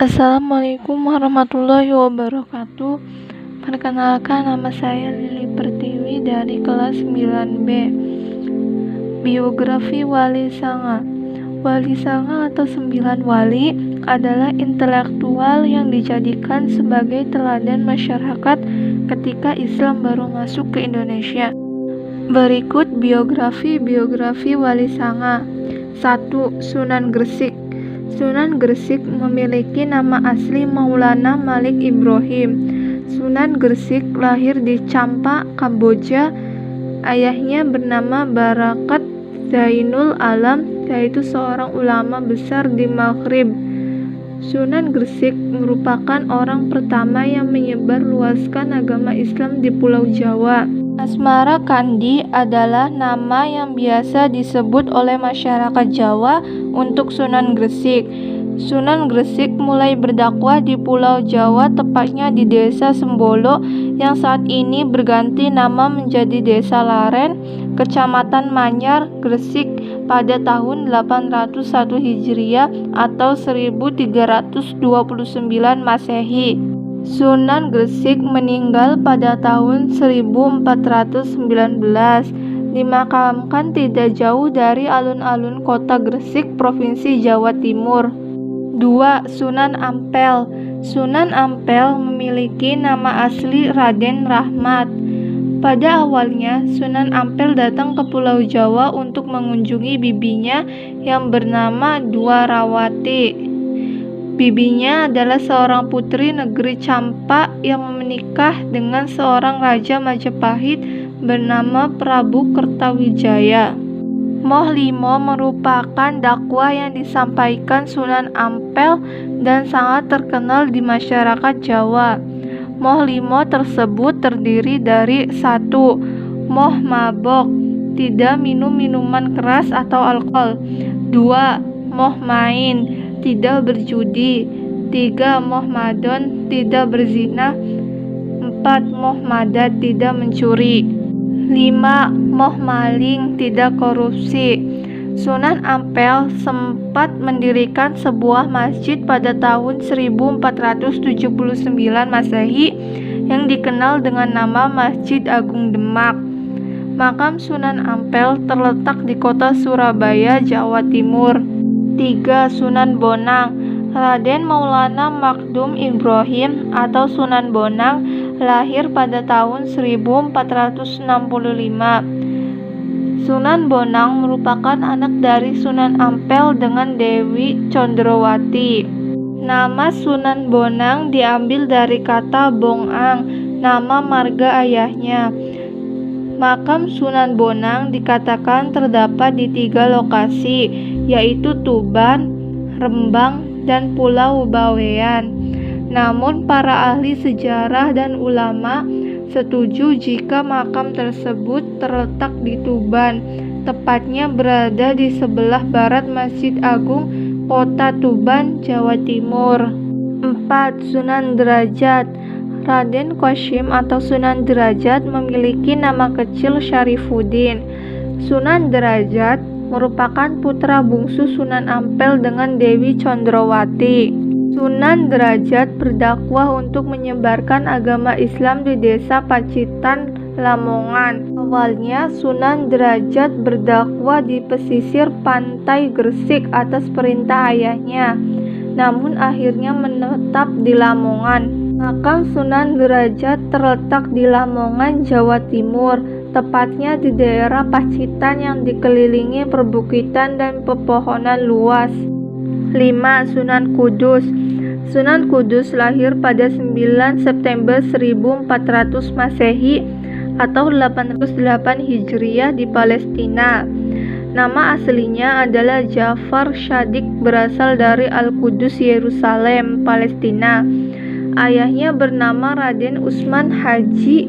Assalamualaikum warahmatullahi wabarakatuh. Perkenalkan, nama saya Lili Pertiwi dari kelas 9B. Biografi Wali Sanga. Wali Sanga atau 9 wali adalah intelektual yang dijadikan sebagai teladan masyarakat ketika Islam baru masuk ke Indonesia. Berikut biografi Wali Sanga. 1. Sunan Gresik. Sunan Gresik memiliki nama asli Maulana Malik Ibrahim. Sunan Gresik lahir di Champa, Kamboja. Ayahnya bernama Barakat Zainul Alam, yaitu seorang ulama besar di Maghrib. Sunan Gresik merupakan orang pertama yang menyebarluaskan agama Islam di Pulau Jawa. Asmara Kandi adalah nama yang biasa disebut oleh masyarakat Jawa untuk Sunan Gresik. Sunan Gresik mulai berdakwah di Pulau Jawa, tepatnya di Desa Sembolo yang saat ini berganti nama menjadi Desa Laren, Kecamatan Manyar, Gresik pada tahun 801 Hijriah atau 1329 Masehi. Sunan Gresik meninggal pada tahun 1419, dimakamkan tidak jauh dari alun-alun kota Gresik, Provinsi Jawa Timur. 2. Sunan Ampel. Sunan Ampel memiliki nama asli Raden Rahmat. Pada awalnya, Sunan Ampel datang ke Pulau Jawa untuk mengunjungi bibinya yang bernama Dwarawati. Bibinya adalah seorang putri negeri Champa yang menikah dengan seorang raja Majapahit bernama Prabu Kertawijaya. Moh Limo merupakan dakwah yang disampaikan Sunan Ampel dan sangat terkenal di masyarakat Jawa. Moh Limo tersebut terdiri dari 1. Moh mabok, tidak minum minuman keras atau alkohol. 2. Moh main, tidak berjudi. 3. Moh madon, tidak berzina. 4. Moh madat, tidak mencuri. 5. Moh maling, tidak korupsi. Sunan Ampel sempat mendirikan sebuah masjid pada tahun 1479 Masehi yang dikenal dengan nama Masjid Agung Demak. Makam Sunan Ampel terletak di kota Surabaya, Jawa Timur. 3. Sunan Bonang. Raden Maulana Makdum Ibrahim atau Sunan Bonang lahir pada tahun 1465. Sunan Bonang merupakan anak dari Sunan Ampel dengan Dewi Condrowati. Nama Sunan Bonang diambil dari kata Bongang, nama marga ayahnya. Makam Sunan Bonang dikatakan terdapat di 3 lokasi, yaitu Tuban, Rembang, dan Pulau Bawean. Namun para ahli sejarah dan ulama setuju jika makam tersebut terletak di Tuban, tepatnya berada di sebelah barat Masjid Agung Kota Tuban, Jawa Timur. 4. Sunan Derajat. Raden Qasim atau Sunan Derajat memiliki nama kecil Syarifuddin. Sunan Derajat merupakan putra bungsu Sunan Ampel dengan Dewi Condrowati. Sunan Derajat berdakwah untuk menyebarkan agama Islam di desa Pacitan, Lamongan. Awalnya Sunan Derajat berdakwah di pesisir pantai Gresik atas perintah ayahnya, namun akhirnya menetap di Lamongan. Makam Sunan Derajat terletak di Lamongan, Jawa Timur, tepatnya di daerah Pacitan yang dikelilingi perbukitan dan pepohonan luas. 5. Sunan Kudus. Sunan Kudus lahir pada 9 September 1400 Masehi atau 808 Hijriah di Palestina. Nama aslinya adalah Ja'far Shadiq, berasal dari Al-Qudus, Yerusalem, Palestina. Ayahnya bernama Raden Usman Haji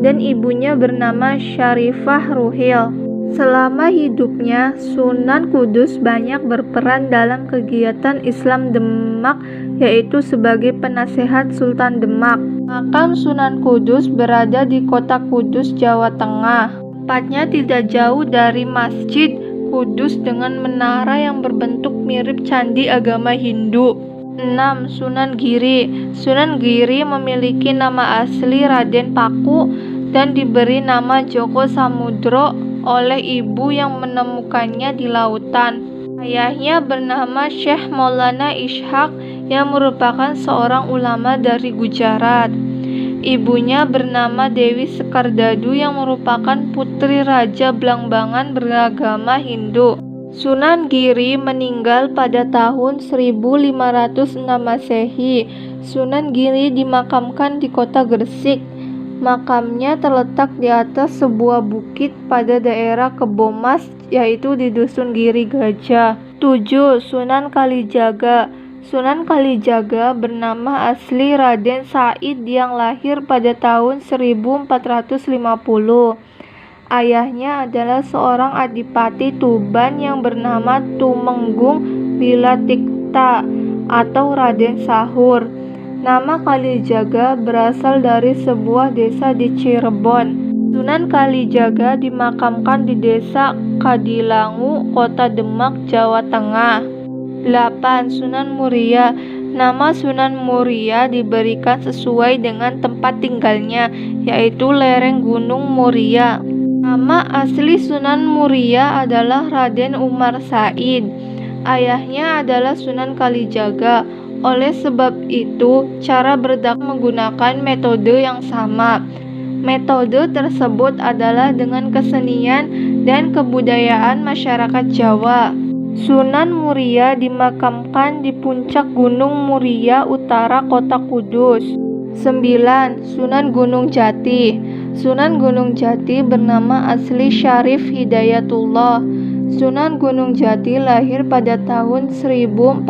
dan ibunya bernama Syarifah Ruhil. Selama hidupnya, Sunan Kudus banyak berperan dalam kegiatan Islam Demak, yaitu sebagai penasehat Sultan Demak. Makam Sunan Kudus berada di kota Kudus, Jawa Tengah. Tepatnya tidak jauh dari Masjid Kudus dengan menara yang berbentuk mirip candi agama Hindu. 6. Sunan Giri. Sunan Giri memiliki nama asli Raden Paku dan diberi nama Joko Samudro oleh ibu yang menemukannya di lautan. Ayahnya bernama Syekh Maulana Ishaq yang merupakan seorang ulama dari Gujarat. Ibunya bernama Dewi Sekardadu yang merupakan putri Raja Blambangan beragama Hindu. Sunan Giri meninggal pada tahun 1506 Masehi. Sunan Giri dimakamkan di kota Gresik. Makamnya terletak di atas sebuah bukit pada daerah Kebomas, yaitu di Dusun Giri Gajah. 7. Sunan Kalijaga. Sunan Kalijaga bernama asli Raden Said yang lahir pada tahun 1450. Ayahnya adalah seorang adipati Tuban yang bernama Tumenggung Bilatikta atau Raden Sahur. Nama Kalijaga berasal dari sebuah desa di Cirebon. Sunan Kalijaga dimakamkan di desa Kadilangu, Kota Demak, Jawa Tengah. 8. Sunan Muria. Nama Sunan Muria diberikan sesuai dengan tempat tinggalnya, yaitu lereng Gunung Muria. Nama asli Sunan Muria adalah Raden Umar Said. Ayahnya adalah Sunan Kalijaga. Oleh sebab itu, cara berdakwah menggunakan metode yang sama. Metode tersebut adalah dengan kesenian dan kebudayaan masyarakat Jawa. Sunan Muria dimakamkan di puncak Gunung Muria Utara, Kota Kudus. 9. Sunan Gunung Jati. Sunan Gunung Jati bernama asli Syarif Hidayatullah. Sunan Gunung Jati lahir pada tahun 1448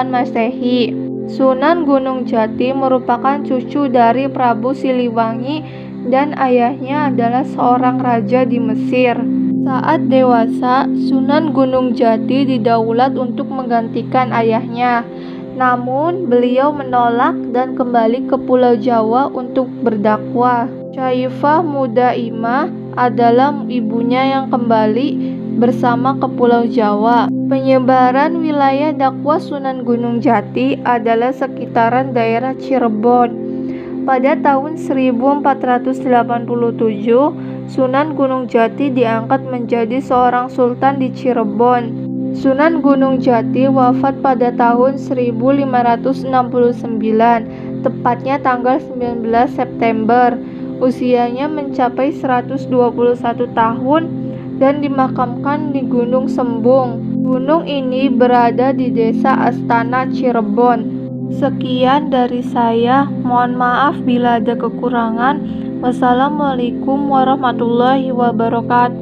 Masehi. Sunan Gunung Jati merupakan cucu dari Prabu Siliwangi dan ayahnya adalah seorang raja di Mesir. Saat dewasa, Sunan Gunung Jati didaulat untuk menggantikan ayahnya. Namun, beliau menolak dan kembali ke Pulau Jawa untuk berdakwah. Syaifah Mudaimah adalah ibunya yang kembali bersama ke Pulau Jawa. Penyebaran wilayah dakwah Sunan Gunung Jati adalah sekitaran daerah Cirebon. Pada tahun 1487, Sunan Gunung Jati diangkat menjadi seorang sultan di Cirebon. Sunan Gunung Jati wafat pada tahun 1569, tepatnya tanggal 19 September. Usianya mencapai 121 tahun dan dimakamkan di Gunung Sembung. Gunung ini berada di desa Astana, Cirebon. Sekian dari saya, mohon maaf bila ada kekurangan. Wassalamualaikum warahmatullahi wabarakatuh.